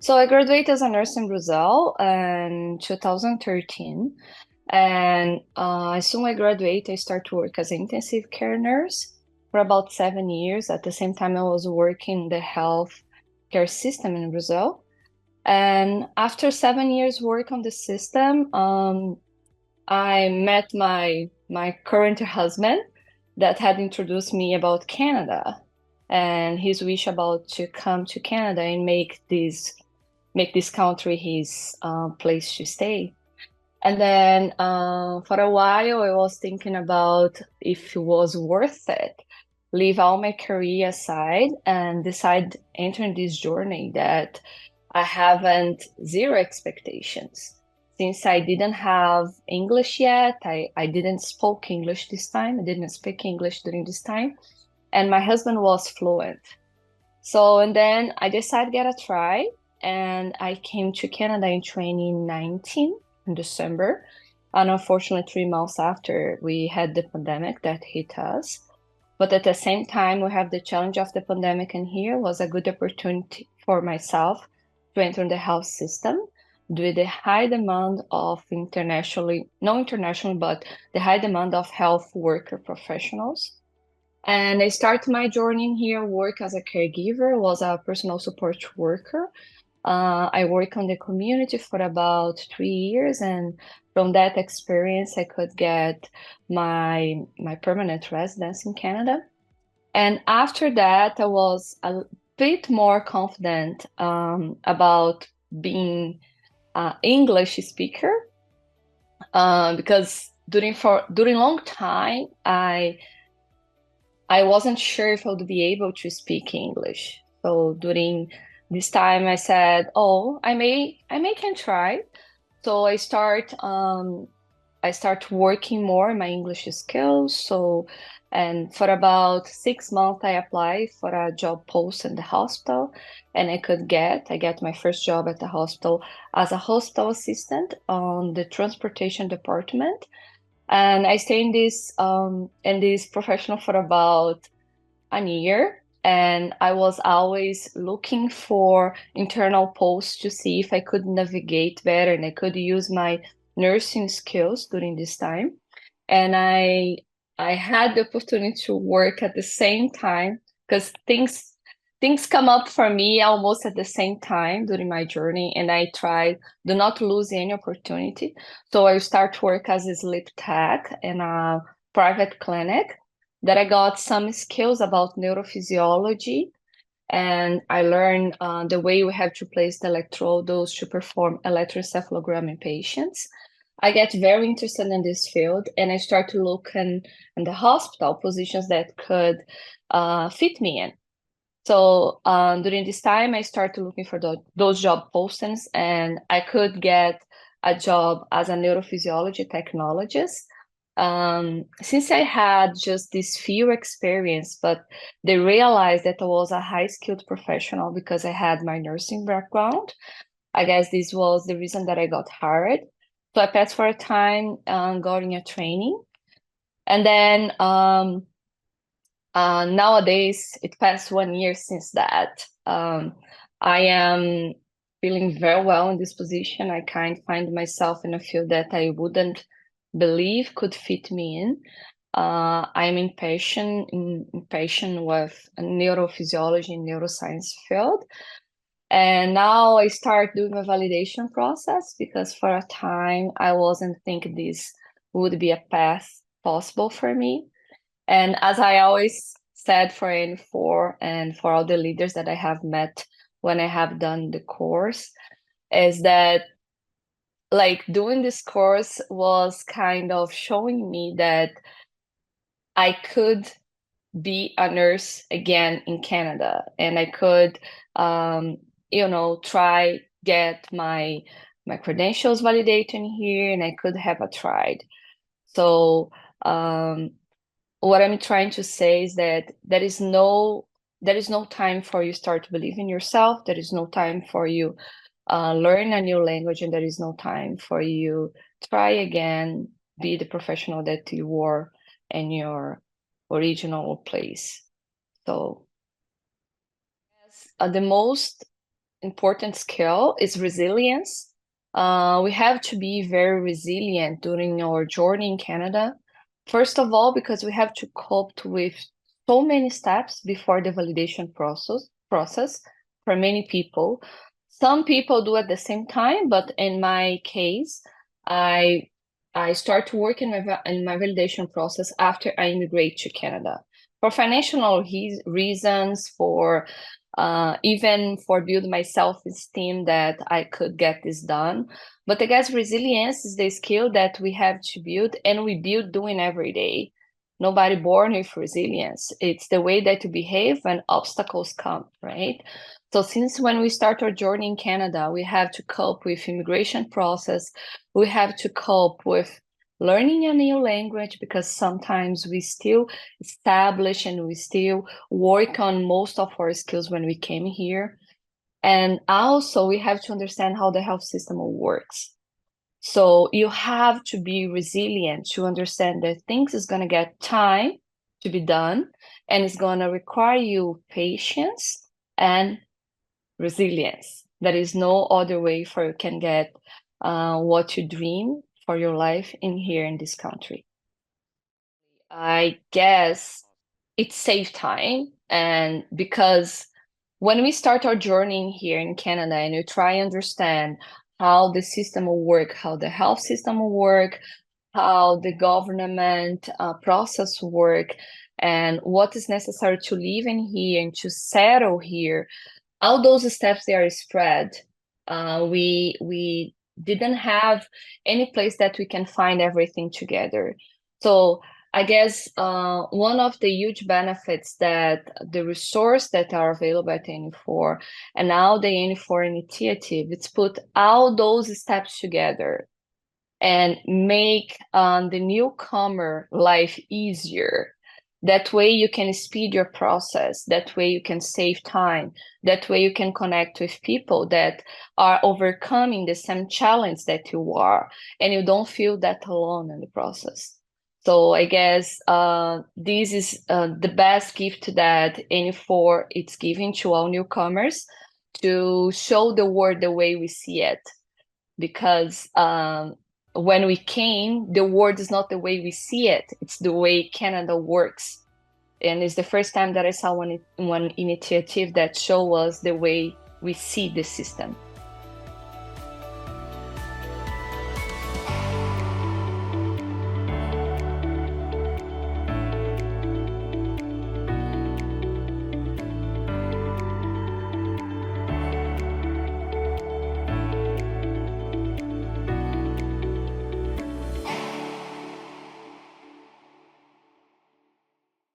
So I graduated as a nurse in Brazil in 2013. And as soon as I graduate, I start to work as an intensive care nurse for about 7 years. At the same time, I was working in the health care system in Brazil. And after 7 years work on the system, I met my current husband that had introduced me about Canada and his wish about to come to Canada and make this country his place to stay. And then for a while, I was thinking about if it was worth it, leave all my career aside and decide entering this journey that I haven't zero expectations. Since I didn't have English yet, I didn't speak English this time. I didn't speak English during this time. And my husband was fluent. So, and then I decided to get a try. And I came to Canada in 2019 in December. And unfortunately, 3 months after, we had the pandemic that hit us. But at the same time, we have the challenge of the pandemic, and here was a good opportunity for myself to enter the health system with the high demand of internationally, not internationally, but the high demand of health worker professionals. And I started my journey here, work as a caregiver, was a personal support worker. I worked on the community for about 3 years, and from that experience, I could get my permanent residence in Canada. And after that, I was a bit more confident about being an English speaker because during a long time, I wasn't sure if I would be able to speak English. So during this time, I said, "Oh, I may can try." So I start working more on my English skills. So, and for about 6 months, I applied for a job post in the hospital, and I get my first job at the hospital as a hospital assistant on the transportation department. And I stayed in this professional for about a year. And I was always looking for internal posts to see if I could navigate better and I could use my nursing skills during this time. And I had the opportunity to work at the same time because things come up for me almost at the same time during my journey, and I try do not lose any opportunity. So I start work as a sleep tech in a private clinic that I got some skills about neurophysiology, and I learned the way we have to place the electrodes to perform electroencephalogram in patients. I get very interested in this field, and I start to look in the hospital positions that could fit me in. So during this time, I started looking for those job postings, and I could get a job as a neurophysiology technologist. Since I had just this few experience, but they realized that I was a high-skilled professional because I had my nursing background. I guess this was the reason that I got hired. So I passed for a time getting a training. And then nowadays, it passed 1 year since that. I am feeling very well in this position. I kind of find myself in a field that I wouldn't believe could fit me in. I'm impatient with neurophysiology and neuroscience field. And now I start doing a validation process because for a time I wasn't thinking this would be a path possible for me. And as I always said for N4 and for all the leaders that I have met when I have done the course, is that like doing this course was kind of showing me that I could be a nurse again in Canada, and I could, try get my credentials validated here, and I could have a tried. So what I'm trying to say is that there is no time for you start to believe in yourself. There is no time for you learn a new language, and there is no time for you try again, be the professional that you were in your original place. So yes, the most important skill is resilience. We have to be very resilient during our journey in Canada. First of all, because we have to cope with so many steps before the validation process for many people. Some people do at the same time, but in my case, I start to work in my validation process after I immigrate to Canada for financial reasons, for even for build my self-esteem that I could get this done. But I guess resilience is the skill that we have to build, and we build doing every day. Nobody born with resilience. It's the way that you behave when obstacles come, right? So since when we start our journey in Canada, we have to cope with immigration process. We have to cope with learning a new language, because sometimes we still establish and we still work on most of our skills when we came here. And also we have to understand how the health system works. So you have to be resilient to understand that things is going to get time to be done, and it's going to require you patience and resilience. There is no other way for you can get what you dream for your life in here in this country. I guess it saves time, and because when we start our journey here in Canada and you try and understand how the system will work, how the health system will work, how the government process work, and what is necessary to live in here and to settle here, all those steps they are spread. We didn't have any place that we can find everything together. So I guess one of the huge benefits that the resource that are available at N4 and now the N4 initiative, it's put all those steps together and make the newcomer life easier. That way you can speed your process. That way you can save time. That way you can connect with people that are overcoming the same challenge that you are, and you don't feel that alone in the process. So I guess this is the best gift that N4 it's giving to all newcomers, to show the world the way we see it. Because when we came, the world is not the way we see it. It's the way Canada works. And it's the first time that I saw one initiative that show us the way we see the system.